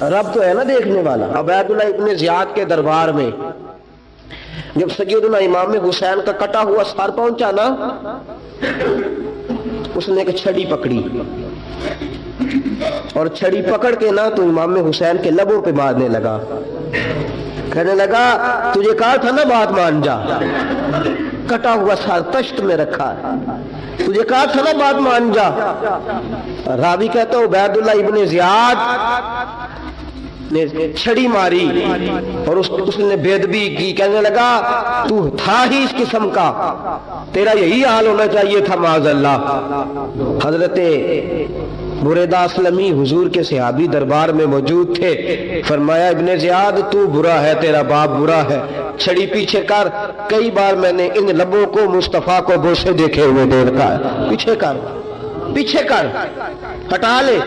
رب تو ہے نا دیکھنے والا۔ عبیداللہ ابن زیاد کے دربار میں جب سیدنا امام حسین کا کٹا ہوا سر پہنچا نا، اس نے ایک چھڑی پکڑی اور چھڑی پکڑ کے نا تو امام حسین کے لبوں پہ مارنے لگا، کہنے لگا تجھے کہا تھا نا بات مان جا، کٹا ہوا سر تشت میں رکھا ہے، تجھے کہا تھا نا بات مان جا۔ راوی کہتا ہے عبیداللہ ابن زیاد نے چھڑی ماری اور اس نے بےادبی کی، کہنے لگا تو تھا ہی اس قسم کا، تیرا یہی حال ہونا چاہیے تھا معاذ اللہ۔ حضرت بریدہ اسلمی حضور کے صحابی دربار میں موجود تھے، فرمایا ابن زیاد تو برا ہے، تیرا باپ برا ہے، چھڑی پیچھے کر۔ کئی بار میں نے ان لبوں کو مصطفیٰ کو بوسے دیکھے ہوئے دیکھا ہے، پیچھے کر، پیچھے کر، ہٹا لے۔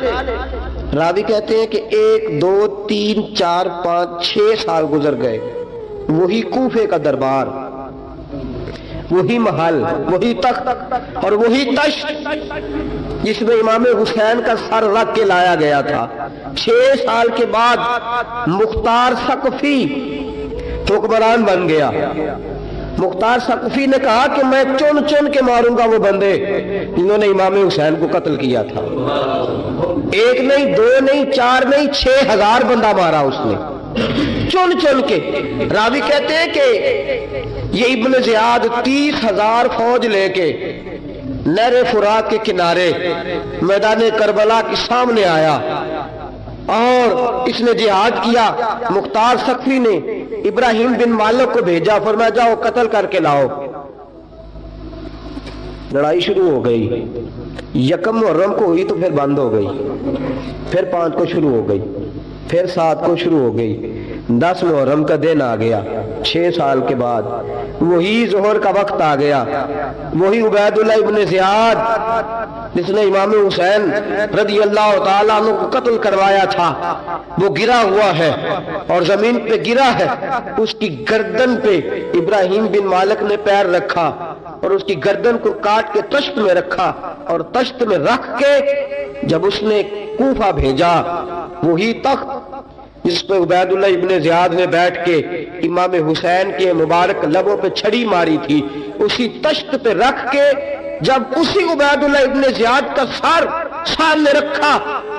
راوی کہتے ہیں کہ 1 2 3 4 5 6 سال گزر گئے، وہی کوفے کا دربار، وہی محل، وہی تخت اور وہی تشت جس میں امام حسین کا سر رکھ کے لایا گیا تھا۔ 6 سال کے بعد مختار ثقفی حکمران بن گیا۔ مختار ثقفی نے کہا کہ میں چن چن کے ماروں گا وہ بندے جنہوں نے امام حسین کو قتل کیا تھا۔ 1 نہیں 2 نہیں 4 نہیں 6000 بندہ مارا اس نے، چن چن کے۔ راوی کہتے ہیں کہ یہ ابن زیاد 30,000 فوج لے کے نہر فرات کے کنارے میدان کربلا کے سامنے آیا اور اس نے جہاد کیا۔ مختار ثقفی نے ابراہیم بن مالک کو بھیجا، فرمایا جاؤ قتل کر کے لاؤ۔ لڑائی شروع ہو گئی، 1 محرم کو ہوئی تو پھر بند ہو گئی، پھر 5 کو شروع ہو گئی، پھر 7 کو شروع ہو گئی، 10 محرم کا دن آ گیا۔ 6 سال کے بعد وہی ظہر کا وقت آ گیا، وہی عبیداللہ ابن زیاد جس نے امام حسین رضی اللہ تعالیٰ عنہ کو قتل کروایا تھا، وہ گرا ہوا ہے اور زمین پہ گرا ہے۔ اس کی گردن پہ ابراہیم بن مالک نے پیر رکھا اور اس کی گردن کو کاٹ کے تشت میں رکھا، اور تشت میں رکھ کے جب اس نے کوفہ بھیجا، وہی تخت جس پہ عبیداللہ ابن زیاد نے بیٹھ کے امام حسین کے مبارک لبوں پہ چھڑی ماری تھی، اسی تشت پہ رکھ کے جب اسی عبیداللہ ابن زیاد کا سر سامنے رکھا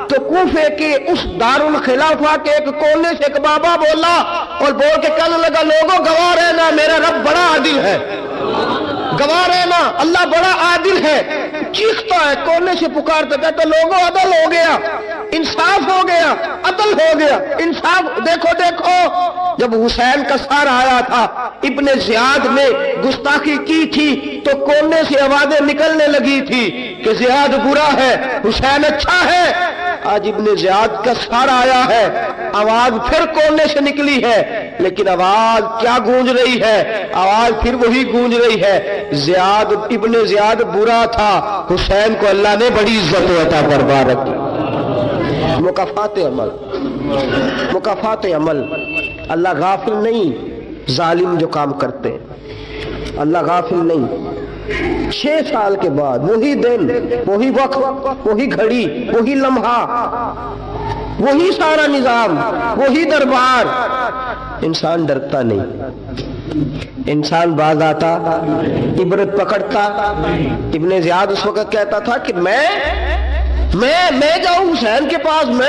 تو کوفے کے اس دارالخلافہ کے ایک کونے سے ایک بابا بولا اور بول کے کہنے لگا لوگوں گواہ رہنا میرا رب بڑا عادل ہے، گواہ رہنا اللہ بڑا عادل ہے۔ چیختا ہے، کونے سے پکارتا، کہتا لوگوں عدل ہو گیا، انصاف ہو گیا، عدل ہو گیا، انصاف۔ دیکھو دیکھو، جب حسین کا سر آیا تھا ابن زیاد نے گستاخی کی تھی تو کونے سے آوازیں نکلنے لگی تھی کہ زیاد برا ہے، حسین اچھا ہے۔ آج ابن زیاد کا سر آیا ہے، آواز پھر کونے سے نکلی ہے، لیکن آواز کیا گونج رہی ہے؟ آواز پھر وہی گونج رہی ہے، زیاد ابن زیاد برا تھا، حسین کو اللہ نے بڑی عزت عطا فرما رکھی۔ مکافات عمل، مکافات عمل۔ اللہ غافل نہیں ظالم جو کام کرتے، اللہ غافل نہیں۔ 6 سال کے بعد وہی دن، وہی وقت، وہی گھڑی، وہی لمحہ، وہی سارا نظام، وہی دربار۔ انسان ڈرتا نہیں، انسان باز آتا، عبرت پکڑتا۔ ابن زیاد اس وقت کہتا تھا کہ میں جاؤں حسین کے پاس،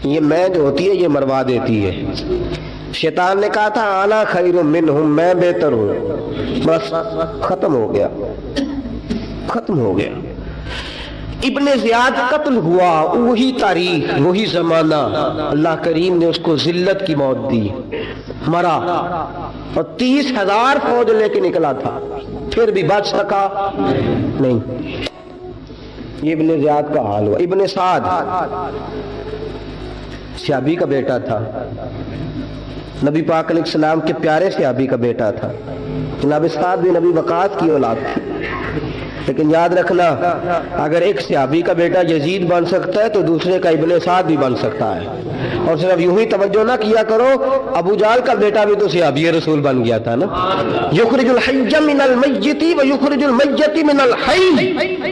یہ میں جو ہوتی ہے یہ مروا دیتی ہے۔ شیطان نے کہا تھا انا خیر منہم، میں بہتر ہوں، بس ختم ہو گیا، ختم ہو گیا۔ ابن زیاد قتل ہوا، وہی تاریخ، وہی زمانہ، اللہ کریم نے اس کو ذلت کی موت دی، مرا، اور 30,000 فوج لے کے نکلا تھا، پھر بھی بچ سکا نہیں۔ یہ ابن زیاد کا حال ہوا۔ ابن سعد صحابی کا بیٹا تھا، نبی پاک علیہ السلام کے پیارے صحابی کا بیٹا تھا۔ جناب سعد بن نبی وقاص کی اولاد تھی۔ لیکن یاد رکھنا اگر ایک صحابی کا بیٹا یزید بن سکتا ہے تو دوسرے کا ابن سعد بھی بن سکتا ہے. اور صرف یوں ہی توجہ نہ کیا کرو, ابو جہل کا بیٹا بھی تو صحابی رسول بن گیا تھا نا. یخرج الحی من المیت و یخرج المیت من الحی.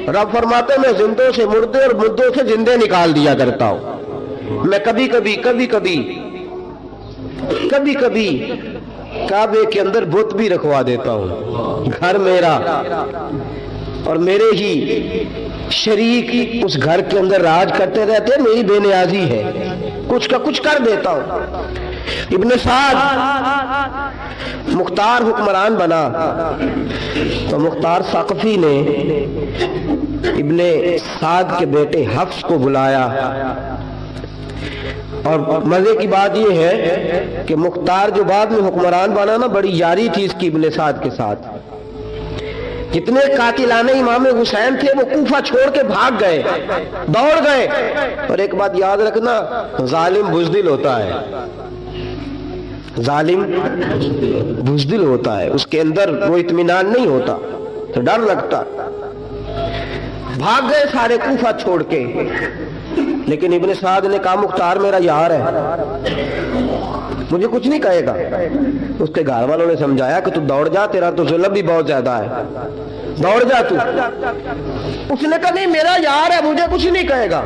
رب فرماتے ہیں میں زندوں سے مردے اور مردوں سے زندے نکال دیا کرتا ہوں. میں کبھی کبھی کعبے کے اندر بت بھی رکھوا دیتا ہوں. گھر میرا اور میرے ہی شریک اس گھر کے اندر راج کرتے رہتے ہیں, میری بے نیازی ہے, کچھ کا کچھ کر دیتا ہوں. ابن سعد مختار حکمران بنا تو مختار ثقفی نے ابن سعد کے بیٹے حفص کو بلایا. اور مزے کی بات یہ ہے کہ مختار جو بعد میں حکمران بنا نا, بڑی یاری تھی اس کی ابن سعد کے ساتھ. جتنے قاتلان امام حسین تھے وہ کوفہ چھوڑ کے بھاگ گئے, دوڑ گئے. اور ایک بات یاد رکھنا, ظالم بزدل ہوتا ہے, ظالم بزدل ہوتا ہے, اس کے اندر وہ اطمینان نہیں ہوتا, تو ڈر لگتا. بھاگ گئے سارے کوفہ چھوڑ کے. لیکن ابن سعد نے کہا مختار میرا یار ہے, مجھے کچھ نہیں کہے گا. اس کے گھر والوں نے سمجھایا کہ تو دوڑ جا, تیرا تو ظلم بھی بہت زیادہ ہے, دوڑ جا تو. اس نے کہا نہیں میرا یار ہے, مجھے کچھ نہیں کہے گا.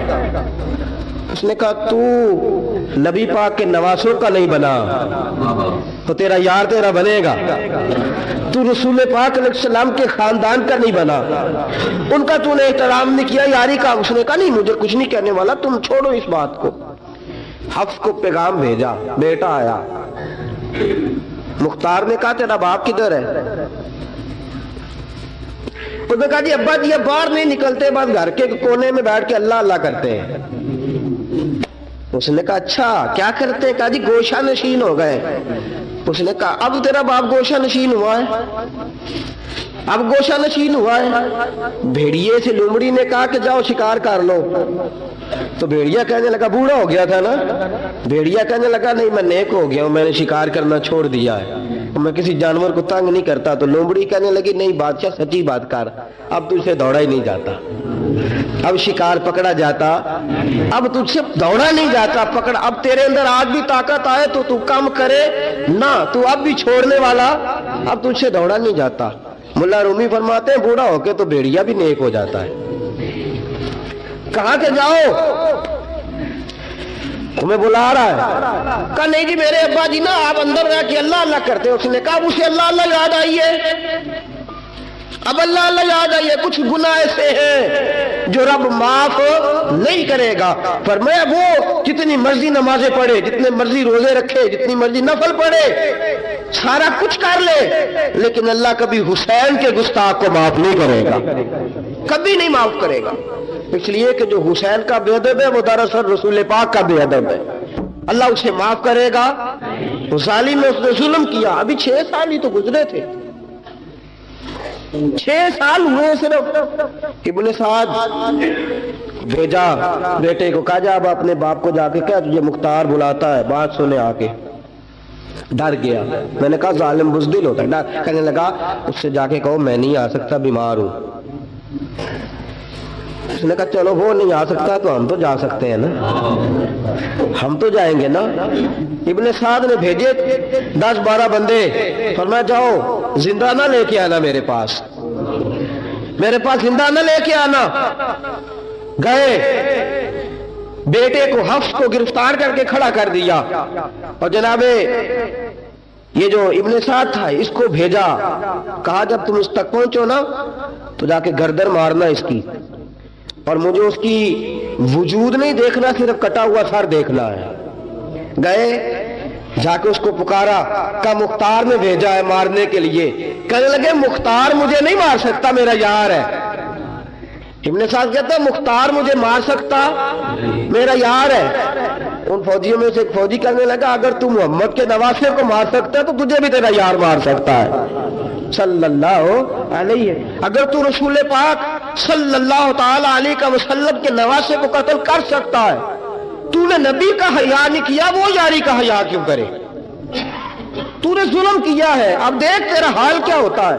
اس نے کہا تو نبی پاک کے نواسوں کا نہیں بنا تو تیرا یار تیرا بنے گا. تو رسول پاک علیہ السلام کے خاندان کا نہیں بنا, ان کا تو نے احترام نہیں کیا, یاری کا. اس نے کہا نہیں مجھے کچھ نہیں کہنے والا, تم چھوڑو اس بات کو. حفص کو پیغام بھیجا, بیٹا آیا. مختار نے کہا تیرا باپ کدھر ہے؟ اس نے کہا جی ابا جی اب باہر نہیں نکلتے, بس گھر کے کونے میں بیٹھ کے اللہ اللہ کرتے ہیں. اس نے کہا اچھا کیا کرتے ہیں؟ کہا جی گوشہ نشین ہو گئے. اس نے کہا اب تیرا باپ گوشہ نشین ہوا ہے؟ اب گوشہ نشین ہوا ہے. بھیڑیے سے لومڑی نے کہا کہ جاؤ شکار کر لو. تو بھیڑیا کہنے لگا, بوڑھا ہو گیا تھا نا, بھیڑیا کہنے لگا نہیں میں نیک ہو گیا ہوں, میں نے شکار کرنا چھوڑ دیا ہے, میں کسی جانور کو تنگ نہیں کرتا. تو لومڑی کہنے لگی نہیں بادشاہ سچی بات کر, اب تجھ سے دوڑا ہی نہیں جاتا, اب شکار پکڑا جاتا, اب تجھ سے دوڑا نہیں جاتا, پکڑ. اب تیرے اندر آج بھی طاقت آئے تو تو کم کرے نہ, تو اب بھی چھوڑنے والا, اب تجھ سے دوڑا نہیں جاتا. ملا رومی فرماتے ہیں بوڑھا ہو کے تو بھیڑیا بھی نیک ہو جاتا ہے. کہاں کے جاؤ, تمہیں بلا رہا ہے. کہا نہیں جی میرے ابا جی نا آپ اندر رہ کے اللہ اللہ کرتے. اس نے کہا اسے اللہ اللہ یاد آئی ہے, اب اللہ اللہ یاد آئی ہے, کچھ گناہ ایسے ہیں جو رب معاف نہیں کرے گا. فرمایا وہ جتنی مرضی نمازیں پڑھے, جتنے مرضی روزے رکھے, جتنی مرضی نفل پڑھے, سارا کچھ کر لے, لیکن اللہ کبھی حسین کے گستاخ کو معاف نہیں کرے گا, کبھی نہیں معاف کرے گا. اس لیے کہ جو حسین کا بے ادب ہے وہ دراصل رسول پاک کا بے ادب ہے. اللہ اسے معاف کرے گا. وہ ظالم نے اس نے ظلم کیا. ابھی 6 سال ہی تو گزرے تھے, 6 سال ہوئے صرف. ابن سعد بھیجا بیٹے کو, کہا جا اب اپنے باپ کو جا کے کہہ تجھے مختار بلاتا ہے, بات سنے آ کے. ڈر گیا. میں نے کہا ظالم بزدل ہوتا ہے. کہنے لگا اس سے جا کے کہو میں نہیں آ سکتا, بیمار ہوں. اس نے کہا چلو وہ نہیں آ سکتا تو ہم تو جا سکتے ہیں نا, ہم تو جائیں گے نا. ابن سعد نے بھیجے 10-12 بندے, فرمایا جاؤ زندہ نہ لے کے آنا میرے پاس, میرے پاس زندہ نہ لے کے آنا. گئے, بیٹے کو حفص کو گرفتار کر کے کھڑا کر دیا. اور جناب یہ جو ابن سعد تھا اس کو بھیجا, کہا جب تم اس تک پہنچو نا تو جا کے گردن مارنا اس کی, اور مجھے اس کی وجود نہیں دیکھنا, صرف کٹا ہوا سر دیکھنا ہے. گئے, جا کے اس کو پکارا, کا مختار نے بھیجا ہے مارنے کے لیے. کہنے لگے مختار مجھے نہیں مار سکتا, میرا یار ہے. ابن سعد کہتا ہے مختار مجھے مار سکتا, میرا یار ہے. ان فوجیوں میں سے ایک فوجی کہنے لگا اگر تو محمد کے نواسے کو مار سکتا ہے تو تجھے بھی تیرا یار مار سکتا ہے صلی اللہ علیہ. اگر تو رسول پاک صلی اللہ تعالی علیہ وسلم کے نواسے کو قتل کر سکتا ہے, تو نے نبی کا حیا نہیں کیا, وہ یاری کا حیا کیوں کرے؟ تو نے ظلم کیا ہے, اب دیکھ تیرا حال کیا ہوتا ہے.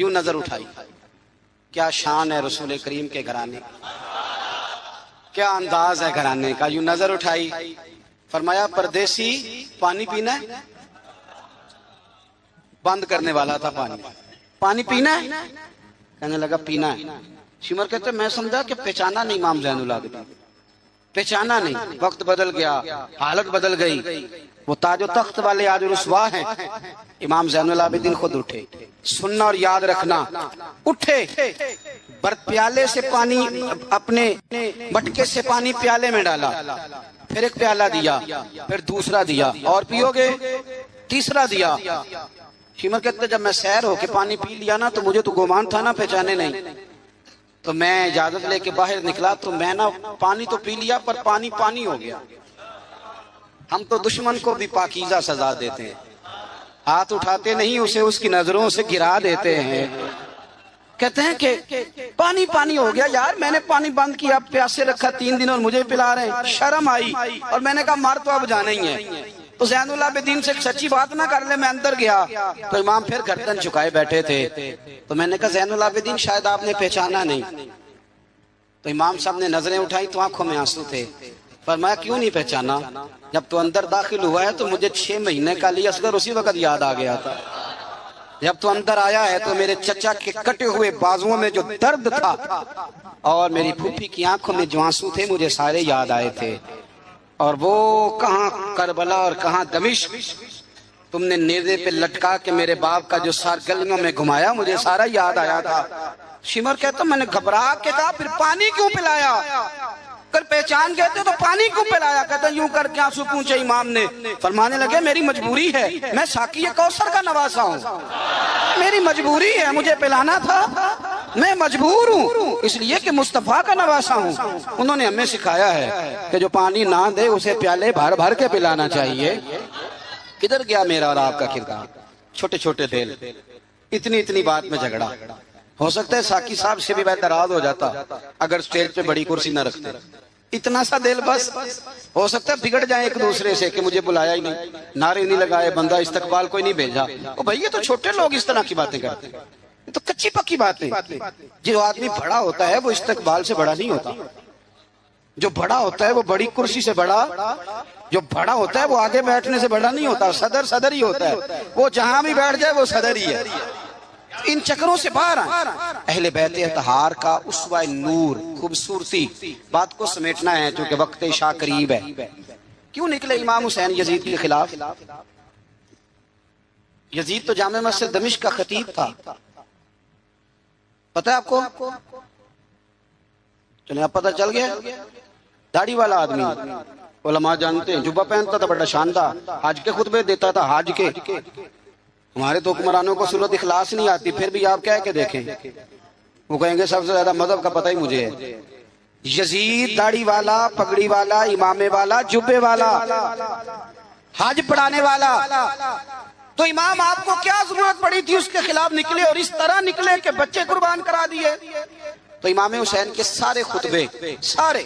یوں نظر اٹھائی. کیا شان ہے رسول کریم کے گھرانے، کیا انداز ہے گھرانے کا. یوں نظر اٹھائی، فرمایا پردیسی پانی پینا ہے؟ بند کرنے والا تھا پانی پینا ہے؟ کہنے لگا پینا ہے. شمر کہتے میں سمجھا کہ پہچانا نہیں امام زین العابدین، پہچانا نہیں. وقت بدل گیا، حالت بدل گئی. وہ تاج و تخت والے آج رسوا ہیں. امام زین العابدین خود اٹھے. سننا اور یاد رکھنا، اٹھے، پیالے سے پانی، اپنے مٹکے سے پانی پیالے میں ڈالا، پھر ایک پیالہ دیا، پھر دوسرا دیا، اور پیو گے؟ تیسرا دیا. شمر کہتے جب میں سیر ہو کے پانی پی لیا نا تو مجھے تو گمان تھا نا پہچانے نہیں. تو میں اجازت لے کے باہر نکلا تو میں نا پانی تو پی لیا پر پانی پانی ہو گیا. ہم تو دشمن کو بھی پاکیزہ سزا دیتے ہیں، ہاتھ اٹھاتے نہیں، اسے اس کی نظروں سے گرا دیتے ہیں. کہتے ہیں کہ پانی پانی ہو گیا. یار میں نے پانی بند کیا، پیاسے رکھا 3 دن اور مجھے پلا رہے ہیں. شرم آئی اور میں نے کہا مار تو اب جانا ہی ہے. تو زین العابدین سے سچی بات نہ کر لے. میں اندر گیا تو امام پھر گردن چکائے بیٹھے تھے. تو میں نے کہا زین العابدین شاید آپ نے پہچانا نہیں. تو امام صاحب نے نظریں اٹھائی تو آنکھوں میں آنسو تھے. فرمایا کیوں نہیں پہچانا؟ جب تو اندر داخل ہوا ہے تو مجھے 6 مہینے کا علی اصغر اسی وقت یاد آ گیا تھا. جب تو اندر آیا ہے تو میرے چچا کے کٹے ہوئے بازوؤں میں جو درد تھا اور میری پھوپھی کی آنکھوں میں جو آنسو تھے مجھے سارے یاد آئے تھے. اور وہ کہاں کربلا اور کہاں دمشق تم نے نیزے پہ لٹکا کے میرے باپ کا جو سار گلیوں میں گھمایا مجھے سارا یاد آیا تھا. شمر کہتا میں نے گھبرا کے کہا پھر پانی کیوں پلایا؟ کر پہچان گئے تھے تو پانی کیوں پلایا؟ کہتا یوں کر کے آنسو پوچھے امام نے. فرمانے لگے میری مجبوری ہے، میں ساقی کوثر کا نواسا ہوں، میری مجبوری ہے، مجھے پلانا تھا، میں مجبور ہوں اس لیے کہ مصطفیٰ کا نواسا ہوں. انہوں نے ہمیں سکھایا ہے کہ جو پانی نہ دے اسے پیالے بھر بھر کے پلانا چاہیے. کدھر گیا میرا اور آپ کا کردار؟ چھوٹے چھوٹے دل، اتنی بات میں جھگڑا. ہو سکتا ہے ساقی صاحب سے بھی میں ناراض ہو جاتا اگر سٹیج پہ بڑی کرسی نہ رکھتے. اتنا سا دل بس. ہو سکتا ہے بگڑ جائیں ایک دوسرے سے کہ مجھے بلایا ہی نہیں، نعرے نہیں لگائے، بندہ استقبال کوئی نہیں بھیجا. او بھائی یہ تو چھوٹے لوگ اس طرح کی باتیں کرتے ہیں، یہ تو کچی پکی باتیں. جو آدمی بڑا ہوتا ہے وہ استقبال سے بڑا نہیں ہوتا. جو بڑا ہوتا ہے وہ بڑی کرسی سے بڑا، جو بڑا ہوتا ہے وہ آگے بیٹھنے سے بڑا نہیں ہوتا. صدر ہی ہوتا ہے، وہ جہاں بھی بیٹھ جائے وہ صدر ہی ہے. ان چکروں سے باہر آئیں. اہل بیت اطہار کا اسوہ نور، خوبصورتی. بات کو سمیٹنا ہے چونکہ وقت عشاء قریب ہے. کیوں نکلے امام حسین یزید کے خلاف؟ یزید تو جامع مسجد دمشق کا خطیب تھا، پتہ ہے آپ کو؟ چلیں اب پتہ چل گیا. داڑھی والا آدمی، علماء جانتے ہیں، جبہ پہنتا تھا بڑا شاندار، حج کے خطبے دیتا تھا. حج کے ہمارے تو حکمرانوں کو سورۃ اخلاص نہیں آتی، پھر بھی آپ کہہ کے دیکھیں وہ کہیں گے سب سے زیادہ مذہب کا پتہ ہی مجھے ہے. یزید داڑھی والا، پگڑی والا، امامے والا، جبے والا، حج پڑھانے والا. تو امام آپ کو کیا ضرورت پڑی تھی اس کے خلاف نکلے اور اس طرح نکلے کہ بچے قربان کرا دیے؟ تو امام حسین کے سارے خطبے، سارے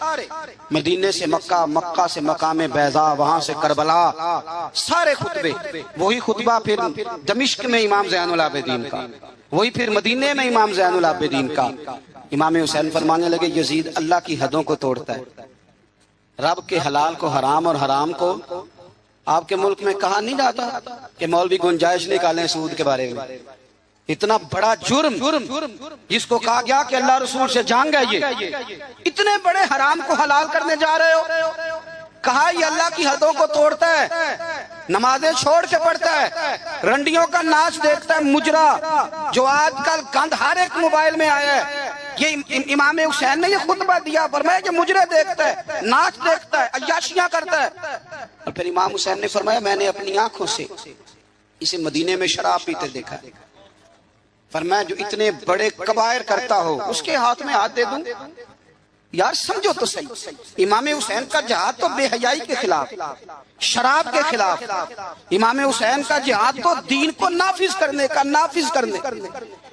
مدینے سے مکہ، مکہ سے مقام بیضا، وہاں سے کربلا، سارے خطبے وہی خطبہ پھر دمشق میں امام زین العابدین کا، وہی پھر مدینے میں امام زین العابدین کا. امام حسین فرمانے لگے یزید اللہ کی حدوں کو توڑتا ہے، رب کے حلال کو حرام اور حرام کو. آپ کے ملک میں کہا نہیں جاتا کہ مولوی گنجائش نکالیں سود کے بارے میں؟ اتنا بڑا جرم جس کو کہا گیا کہ اللہ رسول سے جنگ ہے، یہ اتنے بڑے حرام کو حلال کرنے جا رہے ہو. کہا یہ اللہ کی حدوں کو توڑتا ہے، نمازیں چھوڑ کے پڑھتا ہے، رنڈیوں کا ناچ دیکھتا ہے. مجرا جو آج کل گند ہر ایک موبائل میں آیا ہے، یہ امام حسین نے یہ خطبہ دیا، فرمایا کہ مجرے دیکھتا ہے، ناچ دیکھتا ہے، عیاشیاں کرتا ہے. اور پھر امام حسین نے فرمایا میں نے اپنی آنکھوں سے اسے مدینے میں شراب پیتے دیکھا. فرمایا جو اتنے بڑے کبائر کرتا ہو اس کے ہاتھ میں ہاتھ دے دوں؟ یار سمجھو تو صحیح، امام حسین کا جہاد تو بے حیائی کے خلاف، شراب کے خلاف. امام حسین کا جہاد تو دین کو نافذ کرنے کا، نافذ کرنے.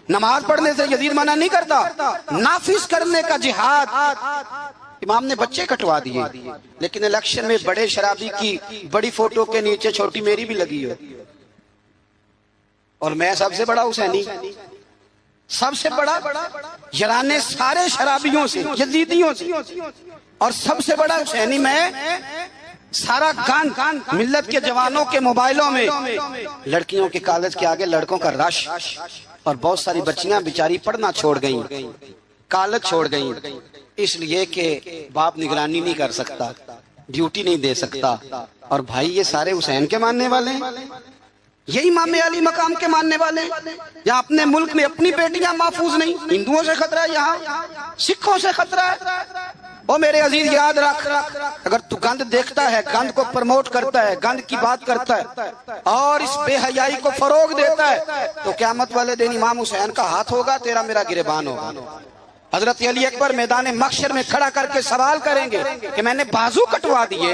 نماز پڑھنے سے یزید منع نہیں کرتا، نافذ کرنے کا جہاد. امام نے بچے کٹوا دیے لیکن الیکشن میں بڑے شرابی کی بڑی فوٹو کے نیچے چھوٹی میری بھی لگی ہو، اور میں سب سے بڑا حسینی. سب سے بڑا یرانے سارے شرابیوں سے، یزیدیوں سے، اور سب سے بڑا حسینی میں سارا گند ملت کے جوانوں کے موبائلوں میں، لڑکیوں کے کالج کے آگے لڑکوں کا رش، اور بہت ساری بچیاں بیچاری پڑھنا چھوڑ گئیں، کالج چھوڑ گئیں، اس لیے کہ باپ نگرانی نہیں کر سکتا، ڈیوٹی نہیں دے سکتا۔ اور بھائی یہ سارے حسین کے ماننے والے ہیں، یہی امام علی مقام کے ماننے والے ہیں۔ یہاں اپنے ملک میں اپنی بیٹیاں محفوظ نہیں، ہندوؤں سے خطرہ ہے، یہاں سکھوں سے خطرہ ہے۔ او میرے عزیز یاد رکھ، اگر تو گند دیکھتا ہے، گند کو پرموٹ کرتا ہے، گند کی بات کرتا ہے اور اس بے حیائی کو فروغ دیتا ہے، تو قیامت والے دن امام حسین کا ہاتھ ہوگا، تیرا میرا گریبان ہوگا۔ حضرت علی اکبر میدان محشر میں کھڑا کر کے سوال کریں گے کہ میں نے بازو کٹوا دیے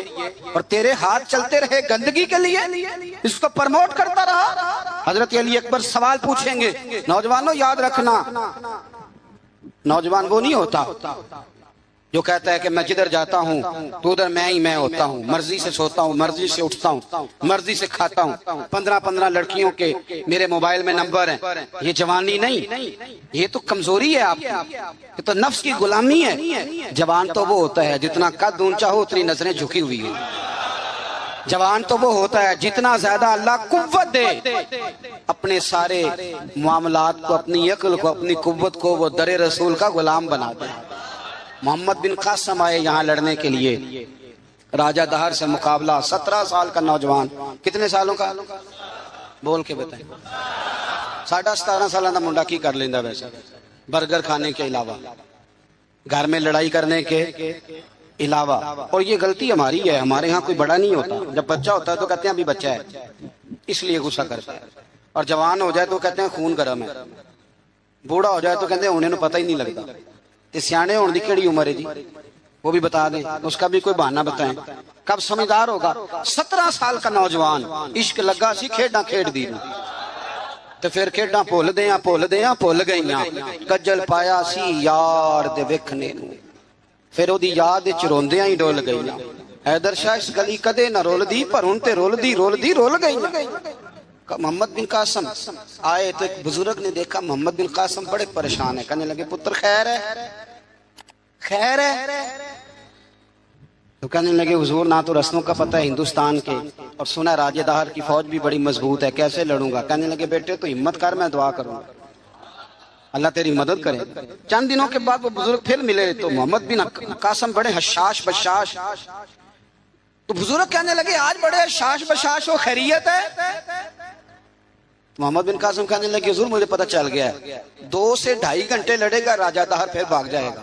اور تیرے ہاتھ چلتے رہے گندگی کے لیے، اس کو پرموٹ کرتا رہا۔ حضرت علی اکبر سوال پوچھیں گے، نوجوانوں یاد رکھنا، نوجوان وہ نہیں ہوتا جو کہتا ہے کہ میں جدھر جاتا ہوں تو ادھر میں ہوتا ہوں، مرضی سے سوتا ہوں، مرضی سے اٹھتا ہوں، مرضی سے کھاتا ہوں، 15 لڑکیوں کے میرے موبائل میں نمبر ہیں۔ یہ جوانی نہیں، یہ تو کمزوری ہے آپ کی، یہ تو نفس کی غلامی ہے۔ جوان تو وہ ہوتا ہے جتنا قد اونچا ہو اتنی نظریں جھکی ہوئی ہیں۔ جوان تو وہ ہوتا ہے جتنا زیادہ اللہ قوت دے، اپنے سارے معاملات کو، اپنی عقل کو، اپنی قوت کو وہ در رسول کا غلام بنا دے۔ محمد بن قاسم آئے یہاں لڑنے کے لیے، راجہ دہر سے مقابلہ، 17 سال کا نوجوان، کتنے سالوں کا بول کے بتائیں؟ 17.5 سالہ دا منڈا کی کر لیندہ ویسے، برگر کھانے کے علاوہ، گھر میں لڑائی کرنے کے علاوہ۔ اور یہ غلطی ہماری ہے، ہمارے ہاں کوئی بڑا نہیں ہوتا، جب بچہ ہوتا ہے تو کہتے ہیں ابھی بچہ ہے، اس لیے غصہ کرتا ہے، اور جوان ہو جائے تو کہتے ہیں خون گرم ہے، بوڑھا ہو جائے تو کہتے ہیں انہیں پتہ ہی نہیں لگتا۔ سیانے ہونے دی کیڑی عمر ہے جی، وہ بھی بتا دیں، اس کا بھی کوئی بہانہ بتائیں، کب سمجھدار ہوگا؟ 17 سال کا نوجوان، عشق لگا سی کھیڈاں کھیڈ دی تو پھر کھیڈاں بھول گئیاں، کجل پایا سی یار دے ویکھنے نوں، پھر وہ دی یاد وچ روندیاں ہی ڈول گئیاں۔ حیدر شاہ اس گلی کدے نہ رول دی، پر ہن تے رول گئیاں۔ محمد بن قاسم آئے تو ایک بزرگ نے دیکھا محمد بن قاسم بڑے پریشان ہے، کہنے لگے پتر خیر ہے؟ تو کہنے لگے حضور نہ تو رسموں کا پتہ ہے ہندوستان کے، اور سنا راجہ دہر کی فوج بھی بڑی مضبوط ہے، کیسے لڑوں گا؟ کہنے لگے بیٹے تو ہمت کر، میں دعا کروں گا اللہ تیری مدد کرے۔ چند دنوں کے بعد وہ بزرگ پھر ملے تو محمد بن قاسم بڑے حشاش بشاش، تو بزرگ کہنے لگے آج بڑے حشاش بشاش ہو، خیریت ہے؟ محمد بن قاسم کہنے لگے حضور مجھے پتہ چل گیا ہے، 2 سے 2.5 گھنٹے لڑے گا راجہ دہر پھر بھاگ جائے گا،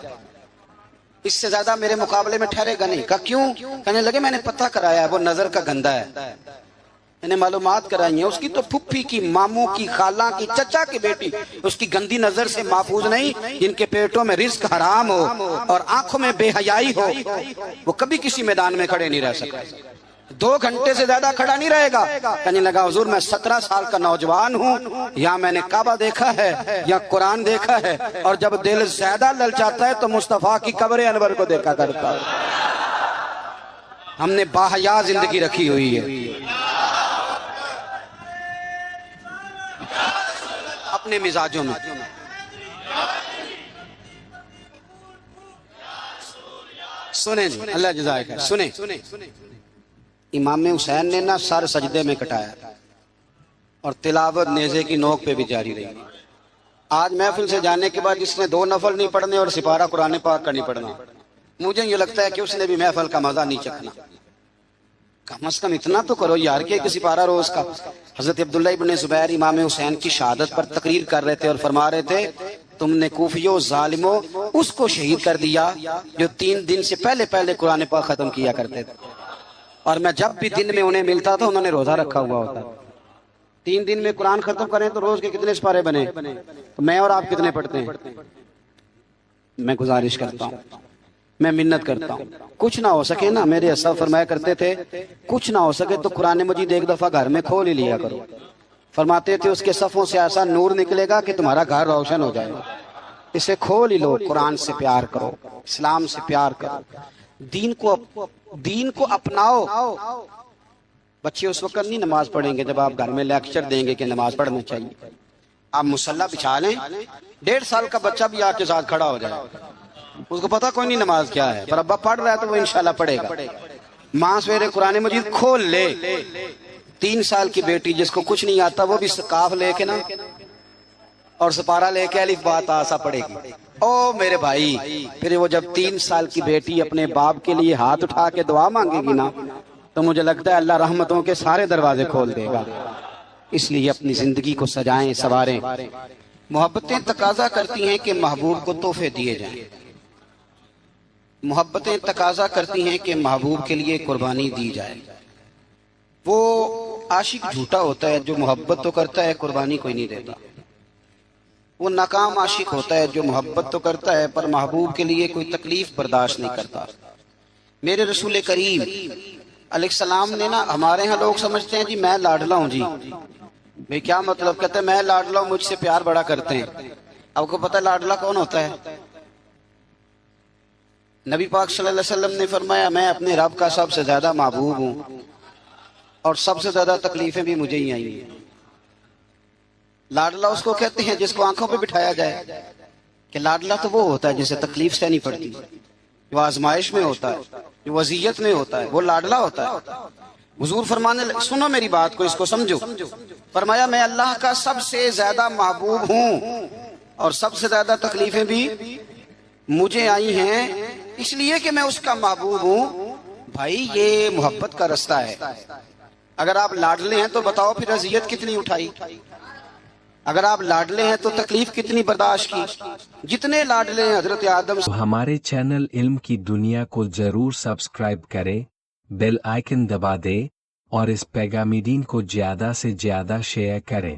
اس سے زیادہ میرے مقابلے میں ٹھہرے گا نہیں۔ کہا کیوں؟ کہنے لگے میں نے پتہ کرایا ہے وہ نظر کا گندہ ہے، میں نے معلومات کرائی ہیں، اس کی تو پھپھی کی، ماموں کی، خالہ کی، چچا کی بیٹی اس کی گندی نظر سے محفوظ نہیں، جن کے پیٹوں میں رزق حرام ہو اور آنکھوں میں بے حیائی ہو، وہ کبھی کسی میدان میں کھڑے نہیں رہ سکتے، 2 گھنٹے سے زیادہ کھڑا نہیں رہے گا۔ کہنے لگا حضور میں 17 سال کا نوجوان ہوں، یا میں نے کعبہ دیکھا ہے یا قرآن دیکھا ہے، اور جب دل زیادہ للچاتا ہے تو مصطفیٰ کی قبر انور کو دیکھا کرتا ہے۔ ہم نے باحیا زندگی رکھی ہوئی ہے، اپنے مزاجوں میں۔ سنیں جی، اللہ جزائے خیر، سنیں، امام حسین نے نا سر سجدے میں کٹایا اور تلاوت نیزے کی نوک پہ بھی جاری رہی۔ آج محفل سے جانے کے بعد جس نے 2 نفل نہیں پڑھنے اور سپارہ قرآن پاک کا نہیں پڑھنا، مجھے یہ لگتا ہے کہ اس نے بھی محفل کا مزہ نہیں چکھنا۔ کم از کم اتنا تو کرو یار کہ ایک سپارہ روز کا۔ حضرت عبداللہ ابن زبیر امام حسین کی شہادت پر تقریر کر رہے تھے اور فرما رہے تھے تم نے کوفیوں ظالموں اس کو شہید کر دیا جو 3 دن سے پہلے قرآن پاک ختم کیا کرتے تھے، اور میں جب بھی دن میں انہیں ملتا تھا انہوں نے روزہ رکھا ہوا ہوتا۔ 3 دن میں قرآن ختم کریں تو روز کے کتنے سپارے بنے؟ تو میں اور آپ کتنے پڑھتے ہیں؟ میں گزارش کرتا ہوں، میں منت کرتا ہوں، کچھ نہ ہو سکے نا، میرے اسلاف فرمایا کرتے تھے کچھ نہ ہو سکے تو قرآن مجید ایک دفعہ گھر میں کھول ہی لیا کرو۔ فرماتے تھے اس کے صفوں سے ایسا نور نکلے گا کہ تمہارا گھر روشن ہو جائے گا، اسے کھول ہی لو۔ قرآن سے پیار کرو، اسلام سے پیار کرو، دین کو اپناؤ۔ بچے اس وقت نہیں نماز پڑھیں گے جب آپ گھر میں لیکچر دیں گے کہ نماز پڑھنا چاہیے۔ آپ مصلی بچھا لیں, 1.5 سال کا بچہ بھی آپ کے ساتھ کھڑا ہو جائے, اس کو پتا کوئی نہیں نماز کیا ہے, پر ابا پڑھ رہا ہے تو وہ انشاءاللہ پڑھے گا. ماں سویرے قرآن مجید کھول لے, 3 سال کی بیٹی جس کو کچھ نہیں آتا وہ بھی کاف لے کے نا اور سپارہ لے کے الف با تا سا پڑھے گی. او میرے بھائی, پھر وہ جب 3 سال کی بیٹی اپنے باپ کے لیے ہاتھ اٹھا کے دعا مانگے گی نا, تو مجھے لگتا ہے اللہ رحمتوں کے سارے دروازے کھول دے گا. اس لیے اپنی زندگی کو سجائیں, سواریں. محبتیں تقاضا کرتی ہیں کہ محبوب کو تحفے دیے جائیں. محبتیں تقاضا کرتی ہیں کہ محبوب کے لیے قربانی دی جائے. وہ عاشق جھوٹا ہوتا ہے جو محبت تو کرتا ہے قربانی کوئی نہیں دیتا. وہ ناکام عاشق ہوتا ہے جو محبت تو کرتا ہے پر محبوب کے لیے کوئی تکلیف برداشت نہیں کرتا. میرے رسول کریم علیہ السلام نے نا, ہمارے ہاں لوگ سمجھتے ہیں جی میں لاڈلا ہوں. جی بھئی کیا مطلب؟ کہتے ہیں میں لاڈلا ہوں, مجھ سے پیار بڑا کرتے ہیں. آپ کو پتہ ہے لاڈلا کون ہوتا ہے؟ نبی پاک صلی اللہ علیہ وسلم نے فرمایا میں اپنے رب کا سب سے زیادہ محبوب ہوں اور سب سے زیادہ تکلیفیں بھی مجھے ہی آئی ہیں. لاڈلا اس کو کہتے ہیں جس کو آنکھوں پہ بٹھایا جائے, کہ لاڈلا تو وہ ہوتا ہے جسے تکلیف سہنی پڑتی, جو آزمائش میں ہوتا ہے, جو اذیت میں ہوتا ہے, وہ لاڈلا ہوتا ہے. حضور فرمانے سنو میری بات کو, اس کو سمجھو. فرمایا میں اللہ کا سب سے زیادہ محبوب ہوں اور سب سے زیادہ تکلیفیں بھی مجھے آئی ہیں, اس لیے کہ میں اس کا محبوب ہوں. بھائی یہ محبت کا رستہ ہے. اگر آپ لاڈلے ہیں تو بتاؤ پھر اذیت کتنی اٹھائی, اگر آپ لاڈلے ہیں تو تکلیف کتنی برداشت کی. جتنے لاڈلے ہیں حضرت آدم. ہمارے چینل علم کی دنیا کو ضرور سبسکرائب کریں, بیل آئیکن دبا دیں اور اس پیغام دین کو زیادہ سے زیادہ شیئر کریں.